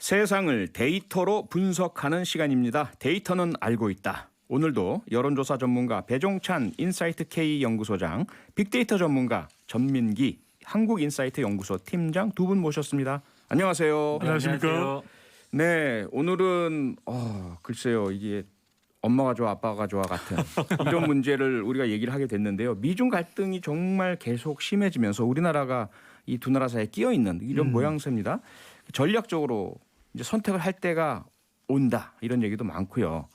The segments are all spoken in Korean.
세상을 데이터로 분석하는 시간입니다. 데이터는 알고 있다. 오늘도 여론조사 전문가 배종찬 인사이트K 연구소장, 빅데이터 전문가 전민기 한국인사이트 연구소 팀장 두 분 모셨습니다. 안녕하세요. 안녕하십니까? 네, 오늘은 글쎄요, 이게 엄마가 좋아 아빠가 좋아 같은 이런 문제를 우리가 얘기를 하게 됐는데요. 미중 갈등이 정말 계속 심해지면서 우리나라가 이 두 나라 사이에 끼어 있는 이런 모양새입니다. 전략적으로 이제 선택을 할 때가 온다 이런 얘기도 많고요.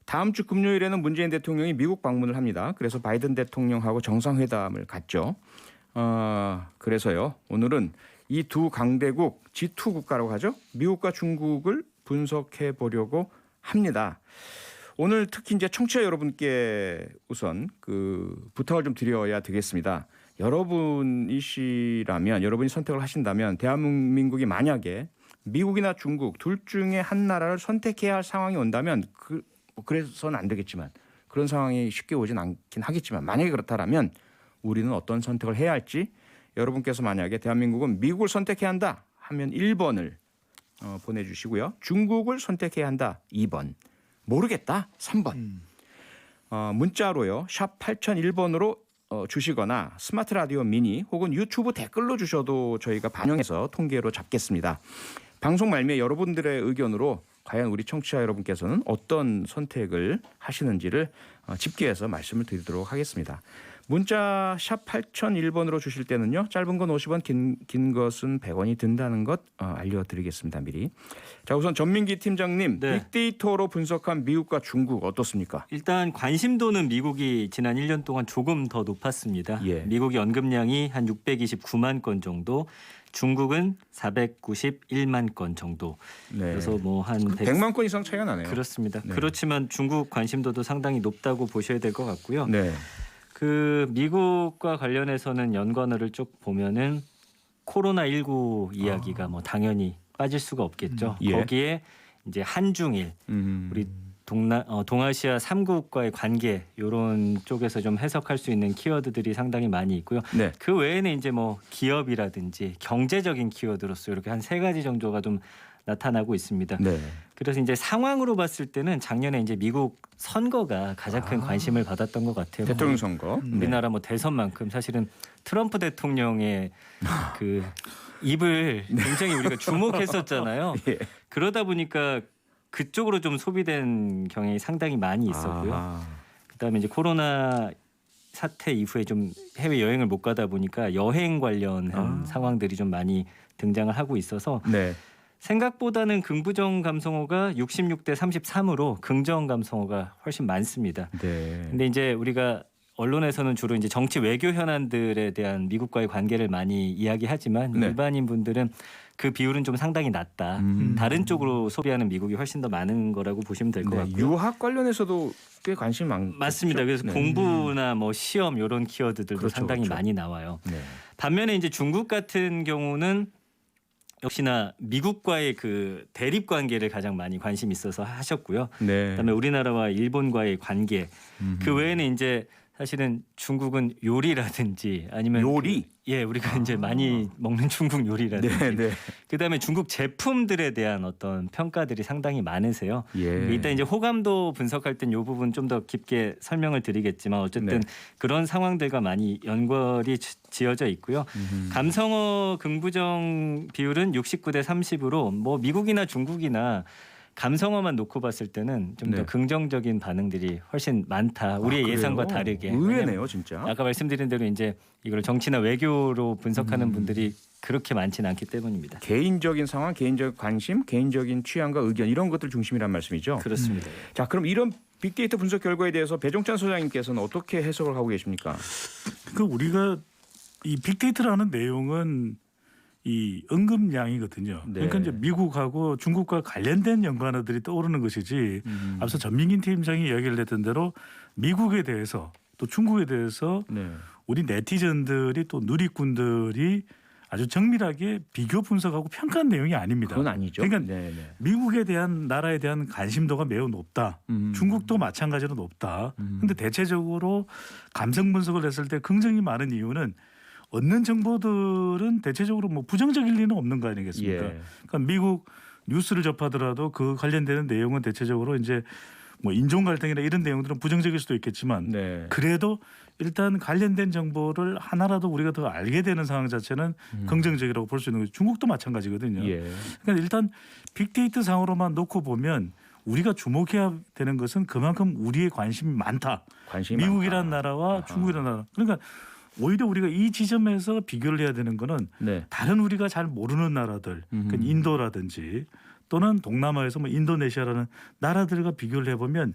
다음 주 금요일에는 문재인 대통령이 미국 방문을 합니다. 그래서 바이든 대통령하고 정상회담을 갖죠. 그래서요, 오늘은 이 두 강대국 G2 국가라고 하죠. 미국과 중국을 분석해 보려고 합니다. 오늘 특히 이제 청취자 여러분께 우선 부탁을 좀 드려야 되겠습니다. 여러분이시라면, 여러분이 선택을 하신다면 대한민국이 만약에 미국이나 중국 둘 중에 한 나라를 선택해야 할 상황이 온다면 그래서는 안 되겠지만, 그런 상황이 쉽게 오진 않긴 하겠지만, 만약에 그렇다면 우리는 어떤 선택을 해야 할지, 여러분께서 만약에 대한민국은 미국을 선택해야 한다 하면 1번을 보내주시고요. 중국을 선택해야 한다 2번, 모르겠다 3번. 문자로요. 샵 8001번으로 주시거나 스마트 라디오 미니 혹은 유튜브 댓글로 주셔도 저희가 반영해서 통계로 잡겠습니다. 방송 말미에 여러분들의 의견으로 과연 우리 청취자 여러분께서는 어떤 선택을 하시는지를 집계해서 말씀을 드리도록 하겠습니다. 문자 샵 8001번으로 주실 때는요. 짧은 건 50원, 긴 것은 100원이 든다는 것 알려드리겠습니다. 미리. 자, 우선 전민기 팀장님, 네. 빅데이터로 분석한 미국과 중국 어떻습니까? 일단 관심도는 미국이 지난 1년 동안 조금 더 높았습니다. 예. 미국의 언급량이 한 629만 건 정도, 중국은 491만 건 정도. 네. 그래서 뭐 한 100만 건 이상 차이가 나네요. 그렇습니다. 네. 그렇지만 중국 관심도도 상당히 높다고 보셔야 될 것 같고요. 네. 미국과 관련해서는 연관어를 쭉 보면은 코로나19 이야기가 뭐 당연히 빠질 수가 없겠죠. 예. 거기에 이제 한중일, 우리 동아시아 3국과의 관계 이런 쪽에서 좀 해석할 수 있는 키워드들이 상당히 많이 있고요. 네. 그 외에는 이제 뭐 기업이라든지 경제적인 키워드로서 이렇게 한 3가지 정도가 좀 나타나고 있습니다. 네. 그래서 이제 상황으로 봤을 때는 작년에 이제 미국 선거가 가장 큰 관심을 받았던 것 같아요. 대통령 선거. 우리나라 뭐 대선만큼 사실은 트럼프 대통령의 그 입을 굉장히 우리가 주목했었잖아요. 예. 그러다 보니까 그쪽으로 좀 소비된 경향이 상당히 많이 있었고요. 그다음에 이제 코로나 사태 이후에 좀 해외 여행을 못 가다 보니까 여행 관련한 상황들이 좀 많이 등장을 하고 있어서 네. 생각보다는 긍부정 감성어가 66대 33으로 긍정 감성어가 훨씬 많습니다. 네. 근데 이제 우리가 언론에서는 주로 이제 정치 외교 현안들에 대한 미국과의 관계를 많이 이야기하지만 네. 일반인 분들은 그 비율은 좀 상당히 낮다. 다른 쪽으로 소비하는 미국이 훨씬 더 많은 거라고 보시면 될 것 네. 같고요. 유학 관련해서도 꽤 관심이 많죠. 맞습니다. 그래서 네. 공부나 뭐 시험 이런 키워드들도 그렇죠, 상당히 그렇죠. 많이 나와요. 네. 반면에 이제 중국 같은 경우는 역시나 미국과의 그 대립 관계를 가장 많이 관심 있어서 하셨고요. 네. 그다음에 우리나라와 일본과의 관계. 그 외에는 이제 사실은 중국은 요리라든지 아니면 요리? 우리가 이제 많이 먹는 중국 요리라든지 네, 네. 그다음에 중국 제품들에 대한 어떤 평가들이 상당히 많으세요. 예. 이따 이제 호감도 분석할 땐 이 부분 좀 더 깊게 설명을 드리겠지만 어쨌든 네. 그런 상황들과 많이 연결이 지어져 있고요. 감성어 긍부정 비율은 69대 30으로 뭐 미국이나 중국이나 감성어만 놓고 봤을 때는 좀 더 네. 긍정적인 반응들이 훨씬 많다. 우리의 그래요? 예상과 다르게. 의외네요, 진짜. 아까 말씀드린 대로 이제 이걸 정치나 외교로 분석하는 분들이 그렇게 많지는 않기 때문입니다. 개인적인 상황, 개인적 관심, 개인적인 취향과 의견 이런 것들 중심이란 말씀이죠. 그렇습니다. 자, 그럼 이런 빅데이터 분석 결과에 대해서 배종찬 소장님께서는 어떻게 해석을 하고 계십니까? 우리가 이 빅데이터라는 내용은 이 언급량이거든요. 네. 그러니까 이제 미국하고 중국과 관련된 연관어들이 떠오르는 것이지. 앞서 전민기 팀장이 이야기를 했던 대로 미국에 대해서 또 중국에 대해서 네. 우리 네티즌들이 또 누리꾼들이 아주 정밀하게 비교 분석하고 평가한 내용이 아닙니다. 그건 아니죠. 그러니까 네, 네. 미국에 대한 나라에 대한 관심도가 매우 높다. 중국도 마찬가지로 높다. 그런데 대체적으로 감성 분석을 했을 때 긍정이 많은 이유는 얻는 정보들은 대체적으로 뭐 부정적일 리는 없는 거 아니겠습니까? 예. 그러니까 미국 뉴스를 접하더라도 그 관련되는 내용은 대체적으로 이제 뭐 인종 갈등이나 이런 내용들은 부정적일 수도 있겠지만 네. 그래도 일단 관련된 정보를 하나라도 우리가 더 알게 되는 상황 자체는 긍정적이라고 볼 수 있는 거죠. 중국도 마찬가지거든요. 예. 그러니까 일단 빅데이터 상으로만 놓고 보면 우리가 주목해야 되는 것은 그만큼 우리의 관심이 많다. 관심이 미국이라는 많다. 나라와 아하. 중국이라는 나라. 그러니까 오히려 우리가 이 지점에서 비교를 해야 되는 거는 네. 다른 우리가 잘 모르는 나라들, 그 인도라든지 또는 동남아에서 뭐 인도네시아라는 나라들과 비교를 해보면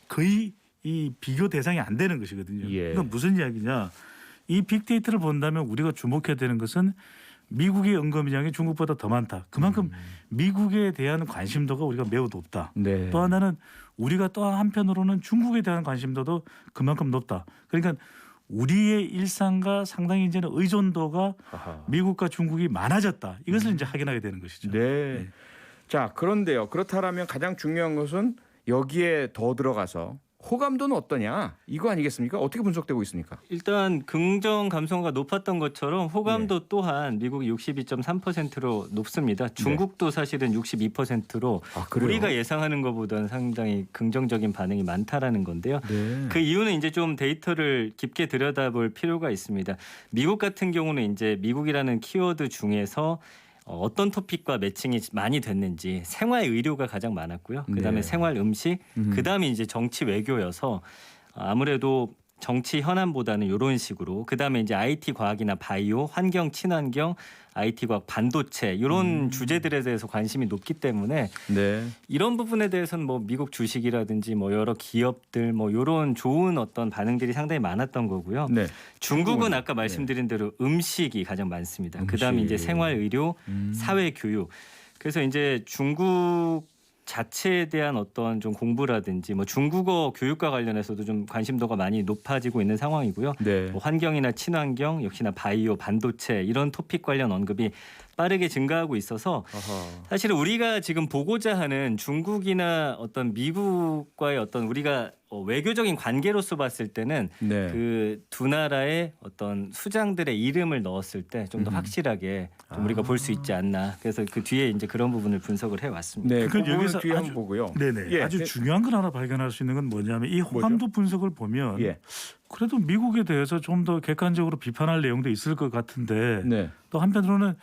거의 이 비교 대상이 안 되는 것이거든요. 예. 그러니까 무슨 이야기냐? 이 빅데이터를 본다면 우리가 주목해야 되는 것은 미국의 언급량이 중국보다 더 많다. 그만큼 미국에 대한 관심도가 우리가 매우 높다. 네. 또 하나는 우리가 또 한편으로는 중국에 대한 관심도도 그만큼 높다. 그러니까 우리의 일상과 상당히 이제는 의존도가 아하. 미국과 중국이 많아졌다. 이것을 이제 확인하게 되는 것이죠. 네. 자, 그런데요. 그렇다면 가장 중요한 것은 여기에 더 들어가서 호감도는 어떠냐? 이거 아니겠습니까? 어떻게 분석되고 있습니까? 일단 긍정 감성가 높았던 것처럼 호감도 또한 미국이 62.3%로 높습니다. 중국도 사실은 62%로 아, 그래요? 우리가 예상하는 것보다는 상당히 긍정적인 반응이 많다라는 건데요. 네. 그 이유는 이제 좀 데이터를 깊게 들여다볼 필요가 있습니다. 미국 같은 경우는 이제 미국이라는 키워드 중에서 어떤 토픽과 매칭이 많이 됐는지 생활 의료가 가장 많았고요. 그다음에 네. 생활 음식, 그다음에 이제 정치 외교여서 아무래도 정치 현안보다는 이런 식으로 그다음에 이제 IT 과학이나 바이오, 환경 친환경, IT 과학 반도체 이런 주제들에 대해서 관심이 높기 때문에 네. 이런 부분에 대해서는 뭐 미국 주식이라든지 뭐 여러 기업들 뭐 이런 좋은 어떤 반응들이 상당히 많았던 거고요. 네. 중국은 아까 말씀드린 대로 음식이 가장 많습니다. 그다음에 이제 생활 의료, 사회 교육. 그래서 이제 중국 자체에 대한 어떤 좀 공부라든지 뭐 중국어 교육과 관련해서도 좀 관심도가 많이 높아지고 있는 상황이고요. 네. 뭐 환경이나 친환경, 역시나 바이오, 반도체 이런 토픽 관련 언급이 빠르게 증가하고 있어서 아하. 사실 우리가 지금 보고자 하는 중국이나 어떤 미국과의 어떤 우리가 외교적인 관계로서 봤을 때는 네. 그 두 나라의 어떤 수장들의 이름을 넣었을 때 좀 더 확실하게 좀 우리가 볼 수 있지 않나. 그래서 그 뒤에 이제 그런 부분을 분석을 해 왔습니다. 네. 그러니까 여기서 여기서 뒤에 한번 아주- 보고요. 네네. 예. 아주 네. 중요한 걸 하나 발견할 수 있는 건 뭐냐면 이 호감도 분석을 보면 예. 그래도 미국에 대해서 좀 더 객관적으로 비판할 내용도 있을 것 같은데 네. 또 한편으로는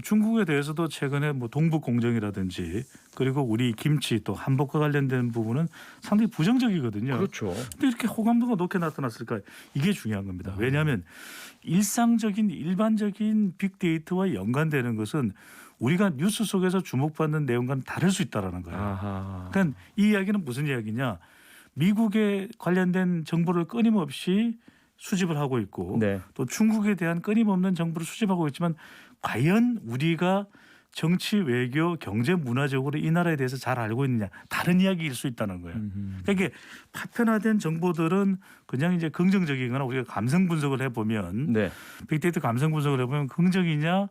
중국에 대해서도 최근에 뭐 동북 공정이라든지 그리고 우리 김치 또 한복과 관련된 부분은 상당히 부정적이거든요. 그렇죠. 근데 이렇게 호감도가 높게 나타났을까? 이게 중요한 겁니다. 왜냐하면 일상적인 일반적인 빅데이터와 연관되는 것은 우리가 뉴스 속에서 주목받는 내용과는 다를 수 있다라는 거예요. 아하. 그러니까 이 이야기는 무슨 이야기냐? 미국에 관련된 정보를 끊임없이 수집을 하고 있고 네. 또 중국에 대한 끊임없는 정보를 수집하고 있지만 과연 우리가 정치, 외교, 경제, 문화적으로 이 나라에 대해서 잘 알고 있느냐 다른 이야기일 수 있다는 거예요. 그러니까 이게 파편화된 정보들은 그냥 이제 긍정적이거나 우리가 감성 분석을 해보면 네. 빅데이터 감성 분석을 해보면 긍정이냐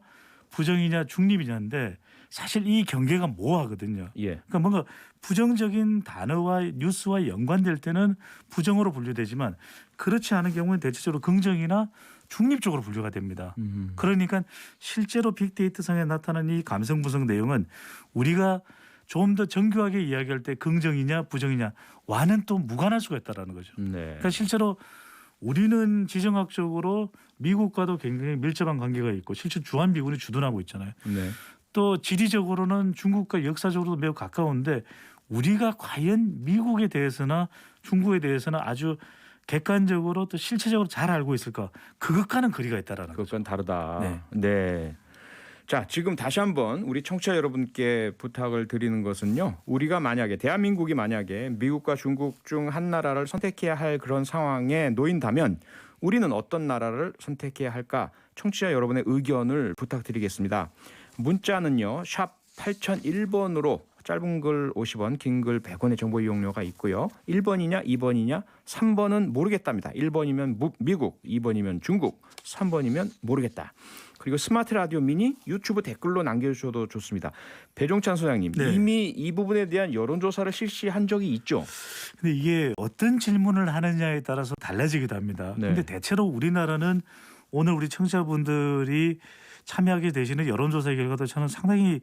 부정이냐 중립이냐인데 사실 이 경계가 모호하거든요. 예. 그러니까 뭔가 부정적인 단어와 뉴스와 연관될 때는 부정으로 분류되지만 그렇지 않은 경우는 대체적으로 긍정이나 중립적으로 분류가 됩니다. 그러니까 실제로 빅데이터상에 나타난 이 감성 분석 내용은 우리가 좀 더 정교하게 이야기할 때 긍정이냐 부정이냐와는 또 무관할 수가 있다는 거죠. 네. 그러니까 실제로 우리는 지정학적으로 미국과도 굉장히 밀접한 관계가 있고 실제 주한미군이 주둔하고 있잖아요. 네. 또 지리적으로는 중국과 역사적으로도 매우 가까운데 우리가 과연 미국에 대해서나 중국에 대해서는 아주 객관적으로 또 실체적으로 잘 알고 있을까? 그것과는 거리가 있다라는 거죠. 그건 다르다. 네. 네. 자, 지금 다시 한번 우리 청취자 여러분께 부탁을 드리는 것은요. 우리가 만약에 대한민국이 만약에 미국과 중국 중 한 나라를 선택해야 할 그런 상황에 놓인다면 우리는 어떤 나라를 선택해야 할까? 청취자 여러분의 의견을 부탁드리겠습니다. 문자는요. 샵 8001번으로 짧은 글 50원, 긴 글 100원의 정보 이용료가 있고요. 1번이냐 2번이냐 3번은 모르겠답니다. 1번이면 미국, 2번이면 중국, 3번이면 모르겠다. 그리고 스마트 라디오 미니 유튜브 댓글로 남겨주셔도 좋습니다. 배종찬 소장님, 네. 이미 이 부분에 대한 여론조사를 실시한 적이 있죠. 근데 이게 어떤 질문을 하느냐에 따라서 달라지기도 합니다. 네. 근데 대체로 우리나라는 오늘 우리 청취자분들이 참여하게 되시는 여론조사 결과도 저는 상당히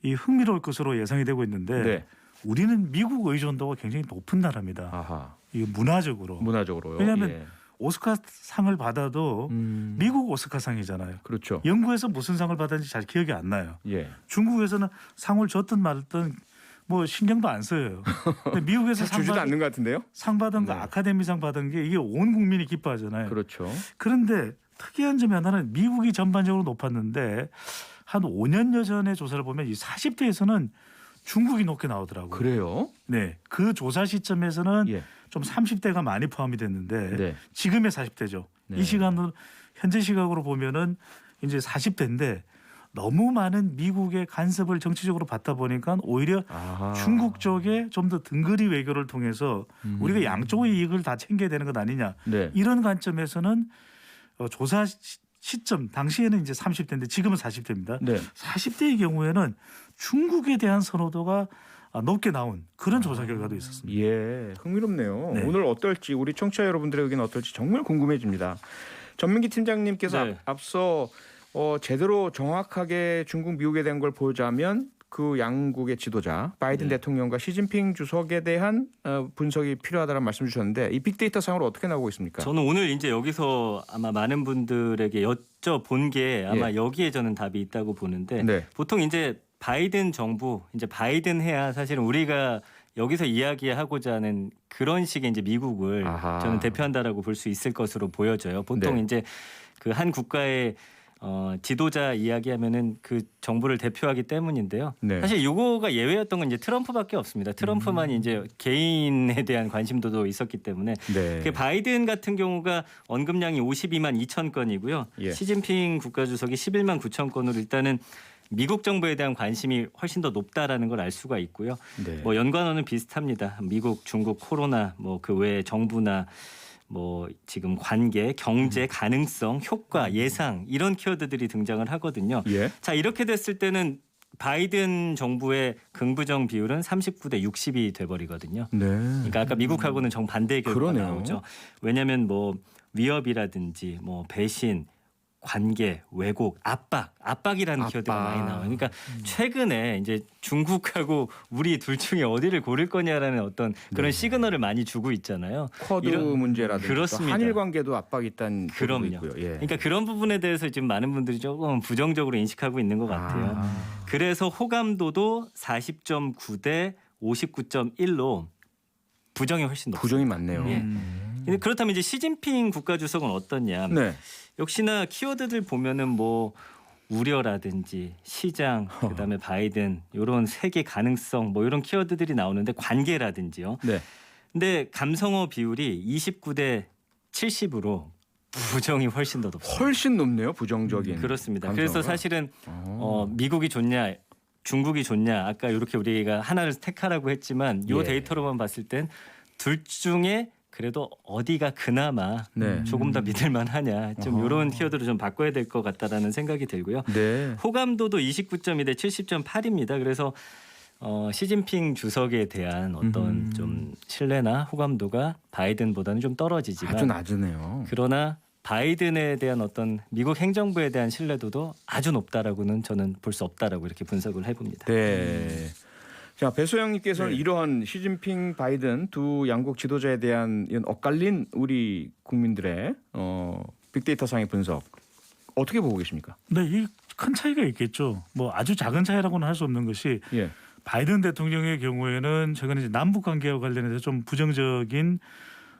이 흥미로울 것으로 예상이 되고 있는데 네. 우리는 미국 의존도가 굉장히 높은 나라입니다. 아하. 이 문화적으로. 문화적으로요. 왜냐하면 예. 오스카상을 받아도 미국 오스카상이잖아요. 그렇죠. 영국에서 무슨 상을 받았는지 잘 기억이 안 나요. 예. 중국에서는 상을 줬든 말든 뭐 신경도 안 써요. 근데 미국에서 주지도 않는 것 같은데요. 상 받은 거 네. 아카데미상 받은 게 이게 온 국민이 기뻐하잖아요. 그렇죠. 그런데 특이한 점이 하나는 미국이 전반적으로 높았는데 한 5년여 전의 조사를 보면 이 40대에서는 중국이 높게 나오더라고요. 그래요? 네, 그 조사 시점에서는 예. 좀 30대가 많이 포함이 됐는데 네. 지금의 40대죠. 네. 이 시간은 현재 시각으로 보면은 이제 40대인데 너무 많은 미국의 간섭을 정치적으로 받다 보니까 오히려 아하. 중국 쪽에 좀 더 등거리 외교를 통해서 우리가 양쪽의 이익을 다 챙겨야 되는 것 아니냐. 네. 이런 관점에서는 조사 시점 당시에는 이제 30대인데 지금은 40대입니다. 네. 40대의 경우에는 중국에 대한 선호도가 높게 나온 그런 조사 결과도 있었습니다. 예, 흥미롭네요. 네. 오늘 어떨지 우리 청취자 여러분들의 의견 어떨지 정말 궁금해집니다. 전민기 팀장님께서 네. 앞서 제대로 정확하게 중국, 미국에 대한 걸 보자면 그 양국의 지도자 바이든 네. 대통령과 시진핑 주석에 대한 분석이 필요하다는 말씀 주셨는데 이 빅데이터 상으로 어떻게 나오고 있습니까? 저는 오늘 이제 여기서 아마 많은 분들에게 여쭤본 게 아마 예. 여기에 저는 답이 있다고 보는데 네. 보통 이제 바이든 정부 이제 바이든 해야 사실은 우리가 여기서 이야기하고자 하는 그런 식의 이제 미국을 아하. 저는 대표한다라고 볼 수 있을 것으로 보여져요. 보통 네. 이제 그 한 국가의 지도자 이야기하면은 그 정부를 대표하기 때문인데요. 네. 사실 요거가 예외였던 건 이제 트럼프밖에 없습니다. 트럼프만 이제 개인에 대한 관심도도 있었기 때문에 네. 그 바이든 같은 경우가 언급량이 52만 2천 건이고요. 예. 시진핑 국가주석이 11만 9천 건으로 일단은 미국 정부에 대한 관심이 훨씬 더 높다라는 걸 알 수가 있고요. 네. 뭐 연관어는 비슷합니다. 미국, 중국, 코로나, 뭐 그 외에 정부나 뭐 지금 관계, 경제, 가능성, 효과, 예상 이런 키워드들이 등장을 하거든요. 예. 자, 이렇게 됐을 때는 바이든 정부의 긍부정 비율은 39대 60이 돼버리거든요. 네. 그러니까 아까 미국하고는 정반대의 결과가 그러네요. 나오죠. 왜냐하면 뭐 위협이라든지 뭐 배신, 관계, 왜곡, 압박이라는 키워드가 많이 나와요. 그러니까 최근에 이제 중국하고 우리 둘 중에 어디를 고를 거냐라는 어떤 그런 시그널을 많이 주고 있잖아요. 쿼드 문제라든지 또 그렇습니다. 한일 관계도 압박이 있다는 보도도 그럼요. 있고요. 예. 그러니까 그런 부분에 대해서 지금 많은 분들이 조금 부정적으로 인식하고 있는 것 같아요. 그래서 호감도도 40.9대 59.1로 부정이 훨씬 높습니다. 부정이 많네요. 예. 근데 그렇다면 이제 시진핑 국가주석은 어떠냐? 네. 역시나 키워드들 보면은 뭐 우려라든지 시장, 그다음에 바이든 이런 세계 가능성 뭐 이런 키워드들이 나오는데 관계라든지요. 네. 근데 감성어 비율이 29대 70으로 부정이 훨씬 더 높습니다. 훨씬 높네요. 부정적인. 그렇습니다. 감성어가. 그래서 사실은 미국이 좋냐, 중국이 좋냐, 아까 이렇게 우리가 하나를 택하라고 했지만 이 예. 데이터로만 봤을 땐 둘 중에 그래도 어디가 그나마 네. 조금 더 믿을만하냐, 좀 이런 키워드를 좀 바꿔야 될 것 같다라는 생각이 들고요. 네. 호감도도 29.2 대 70.8입니다. 그래서 시진핑 주석에 대한 어떤 좀 신뢰나 호감도가 바이든보다는 좀 떨어지지만 아주 낮으네요. 그러나 바이든에 대한 어떤 미국 행정부에 대한 신뢰도도 아주 높다라고는 저는 볼 수 없다라고 이렇게 분석을 해봅니다. 네. 자, 배소영님께서는 네. 이러한 시진핑, 바이든 두 양국 지도자에 대한 이런 엇갈린 우리 국민들의 빅데이터상의 분석 어떻게 보고 계십니까? 네, 이 큰 차이가 있겠죠. 뭐 아주 작은 차이라고는 할 수 없는 것이 예. 바이든 대통령의 경우에는 최근에 이제 남북 관계와 관련해서 좀 부정적인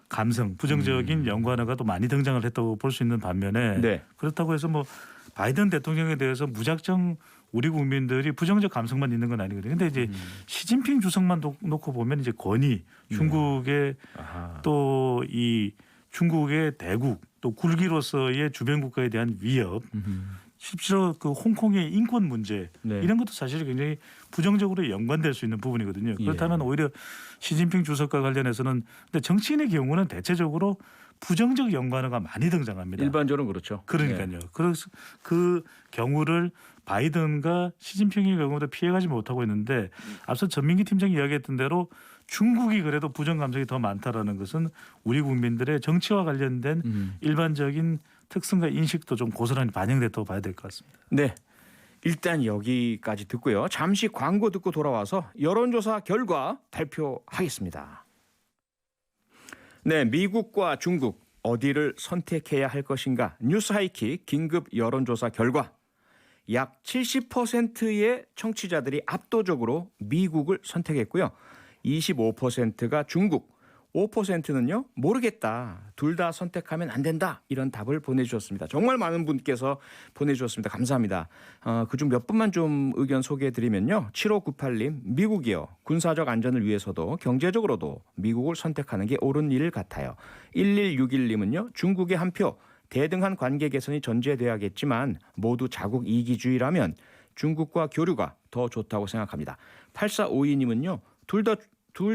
감성, 부정적인 연관어가 또 많이 등장을 했다고 볼 수 있는 반면에 네. 그렇다고 해서 뭐 바이든 대통령에 대해서 무작정 우리 국민들이 부정적 감성만 있는 건 아니거든요. 근데 이제 시진핑 주석만 놓고 보면 이제 권위, 중국의 아하. 또 이 중국의 대국 또 굴기로서의 주변 국가에 대한 위협, 실제로 그 홍콩의 인권 문제 네. 이런 것도 사실 굉장히 부정적으로 연관될 수 있는 부분이거든요. 그렇다면 예. 오히려 시진핑 주석과 관련해서는 근데 정치인의 경우는 대체적으로 부정적 연관어가 많이 등장합니다. 일반적으로 그렇죠. 그러니까요. 그래서 그 경우를 바이든과 시진핑의 경우도 피해가지 못하고 있는데 앞서 전민기 팀장이 이야기했던 대로 중국이 그래도 부정 감정이 더 많다라는 것은 우리 국민들의 정치와 관련된 일반적인 특성과 인식도 좀 고스란히 반영됐다고 봐야 될 것 같습니다. 네. 일단 여기까지 듣고요. 잠시 광고 듣고 돌아와서 여론조사 결과 발표하겠습니다. 네, 미국과 중국 어디를 선택해야 할 것인가? 뉴스 하이킥 긴급 여론조사 결과 약 70%의 청취자들이 압도적으로 미국을 선택했고요. 25%가 중국, 5%는요 모르겠다. 둘 다 선택하면 안 된다. 이런 답을 보내주셨습니다. 정말 많은 분께서 보내주셨습니다. 감사합니다. 그중 몇 분만 좀 의견 소개해드리면요. 7598님 미국이요. 군사적 안전을 위해서도 경제적으로도 미국을 선택하는 게 옳은 일 같아요. 1161님은요. 중국의 한 표. 대등한 관계 개선이 전제돼야겠지만 모두 자국 이기주의라면 중국과 교류가 더 좋다고 생각합니다. 8452님은요. 둘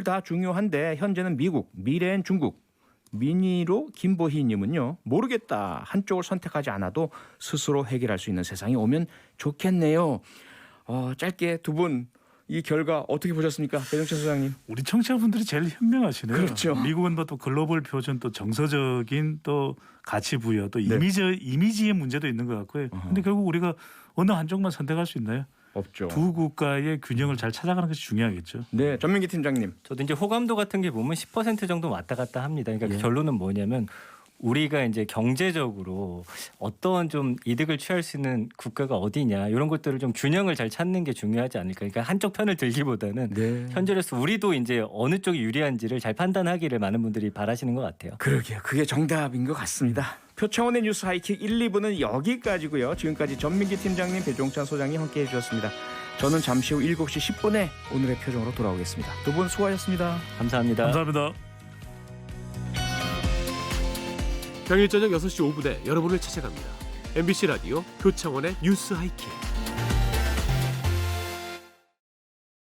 다 중요한데 현재는 미국, 미래엔 중국. 미니로 김보희님은요. 모르겠다. 한쪽을 선택하지 않아도 스스로 해결할 수 있는 세상이 오면 좋겠네요. 짧게 두 분 이 결과 어떻게 보셨습니까? 배종찬 소장님. 우리 청취자분들이 제일 현명하시네요. 그렇죠. 미국은 또 글로벌 표준 또 정서적인 또 가치 부여 또 네. 이미지의 문제도 있는 것 같고요. 근데 결국 우리가 어느 한쪽만 선택할 수 있나요? 없죠. 두 국가의 균형을 잘 찾아가는 것이 중요하겠죠. 네, 전민기 팀장님. 저도 이제 호감도 같은 게 보면 10% 정도 왔다 갔다 합니다. 그러니까 결론은 뭐냐면 우리가 이제 경제적으로 어떤 좀 이득을 취할 수 있는 국가가 어디냐 이런 것들을 좀 균형을 잘 찾는 게 중요하지 않을까. 그러니까 한쪽 편을 들기보다는 네. 현재로서 우리도 이제 어느 쪽이 유리한지를 잘 판단하기를 많은 분들이 바라시는 것 같아요. 그러게요. 그게 정답인 것 같습니다. 표창원의 뉴스 하이킥 1, 2부는 여기까지고요. 지금까지 전민기 팀장님, 배종찬 소장님 함께해 주셨습니다. 저는 잠시 후 7시 10분에 오늘의 표정으로 돌아오겠습니다. 두 분 수고하셨습니다. 감사합니다. 감사합니다. 평일 저녁 6시 5분에 여러분을 찾아갑니다. MBC 라디오 표창원의 뉴스 하이킥.